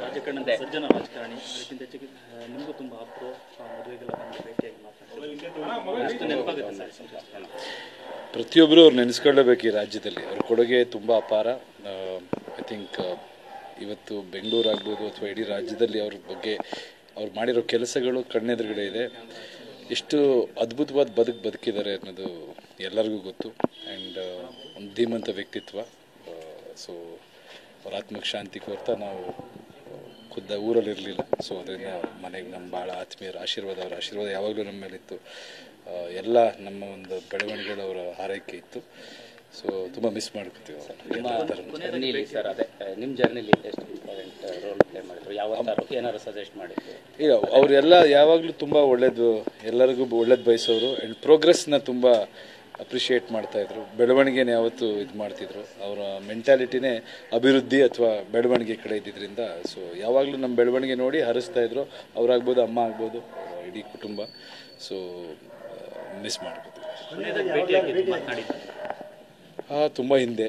ರಾಜಕಾರಣದ ಸಜ್ಜನ ರಾಜಕಾರಣಿ ಅದಕ್ಕಿಂತ ಹೆಚ್ಚಿಗೆ ನಿಮಗೂ ತುಂಬ ಆಪ್ತರು ಮದುವೆಗೆಲ್ಲ ಬಂದು ಭೇಟಿಯಾಗಿ ಮಾತಾಡ್ತಾರೆ ನೆನಪಾಗುತ್ತೆ ಸರ್. ಪ್ರತಿಯೊಬ್ಬರು ಅವ್ರು ನೆನೆಸ್ಕೊಳ್ಳೇಬೇಕು ಈ ರಾಜ್ಯದಲ್ಲಿ. ಅವ್ರ ಕೊಡುಗೆ ತುಂಬ ಅಪಾರ. ಐ ಥಿಂಕ್ ಇವತ್ತು ಬೆಂಗಳೂರು ಆಗ್ಬೋದು ಅಥವಾ ಇಡೀ ರಾಜ್ಯದಲ್ಲಿ ಅವ್ರ ಬಗ್ಗೆ ಅವ್ರು ಮಾಡಿರೋ ಕೆಲಸಗಳು ಕಣ್ಣೆದುರುಗಡೆ ಇದೆ. ಎಷ್ಟು ಅದ್ಭುತವಾದ ಬದುಕಿದ್ದಾರೆ ಅನ್ನೋದು ಎಲ್ಲರಿಗೂ ಗೊತ್ತು. ಆ್ಯಂಡ್ ಒಂದು ಧೀಮಂತ ವ್ಯಕ್ತಿತ್ವ. ಸೊ ಅವ್ರ ಆತ್ಮಕ್ಕೆ ಶಾಂತಿ ಕೋರ್ತಾ ನಾವು ಖುದ್ದ ಊರಲ್ಲಿರಲಿಲ್ಲ. ಸೊ ಅದರಿಂದ ಮನೆಗೆ ನಮ್ಮ ಭಾಳ ಆತ್ಮೀಯರ ಆಶೀರ್ವಾದ, ಅವರ ಆಶೀರ್ವಾದ ಯಾವಾಗಲೂ ನಮ್ಮ ಮೇಲಿತ್ತು. ಎಲ್ಲ ನಮ್ಮ ಒಂದು ಬೆಳವಣಿಗೆಗಳು ಅವರ ಹಾರೈಕೆ ಇತ್ತು. ಸೊ ತುಂಬ ಮಿಸ್ ಮಾಡ್ಕೊತೀವಿ ಸರ್. ಅದೇ ನಿಮ್ಮ ಜರ್ನಿಲಿ ಎಷ್ಟು ಇಂಪಾರ್ಟೆಂಟ್ ರೋಲ್ ಪ್ಲೇ ಮಾಡಿದ್ರು, ಯಾವ ಏನಾದ್ರು ಸಜೆಸ್ಟ್ ಮಾಡಿದ್ರು? ಇಲ್ಲ, ಅವರೆಲ್ಲ ಯಾವಾಗಲೂ ತುಂಬ ಒಳ್ಳೇದು, ಎಲ್ಲರಿಗೂ ಒಳ್ಳೇದು ಬಯಸೋರು. ಆ್ಯಂಡ್ ಪ್ರೋಗ್ರೆಸ್ನ ತುಂಬ ಅಪ್ರಿಷಿಯೇಟ್ ಮಾಡ್ತಾಯಿದ್ರು. ಬೆಳವಣಿಗೆನ ಯಾವತ್ತೂ ಇದು ಮಾಡ್ತಿದ್ರು. ಅವರ ಮೆಂಟ್ಯಾಲಿಟಿನೇ ಅಭಿವೃದ್ಧಿ ಅಥವಾ ಬೆಳವಣಿಗೆ ಕಡೆ ಇದ್ದಿದ್ದರಿಂದ ಸೊ ಯಾವಾಗಲೂ ನಮ್ಮ ಬೆಳವಣಿಗೆ ನೋಡಿ ಹರಿಸ್ತಾಯಿದ್ರು. ಅವರಾಗ್ಬೋದು, ಅಮ್ಮ ಆಗ್ಬೋದು, ಇಡೀ ಕುಟುಂಬ. ಸೊ ಮಿಸ್ ಮಾಡ್ಕೊತೀವಿ. ತುಂಬ ಹಿಂದೆ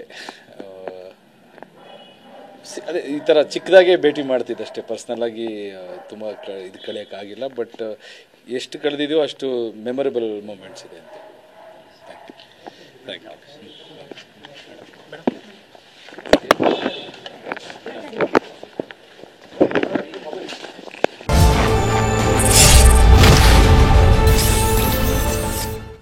ಅದೇ ಈ ಥರ ಚಿಕ್ಕದಾಗೆ ಭೇಟಿ ಮಾಡ್ತಿದ್ದಷ್ಟೇ. ಪರ್ಸ್ನಲ್ಲಾಗಿ ತುಂಬ ಇದು ಕಳೆಯೋಕ್ಕಾಗಿಲ್ಲ. ಬಟ್ ಎಷ್ಟು ಕಳೆದಿದೆಯೋ ಅಷ್ಟು ಮೆಮೊರೇಬಲ್ ಮೂಮೆಂಟ್ಸ್ ಇದೆ ಅಂತ. Thank you.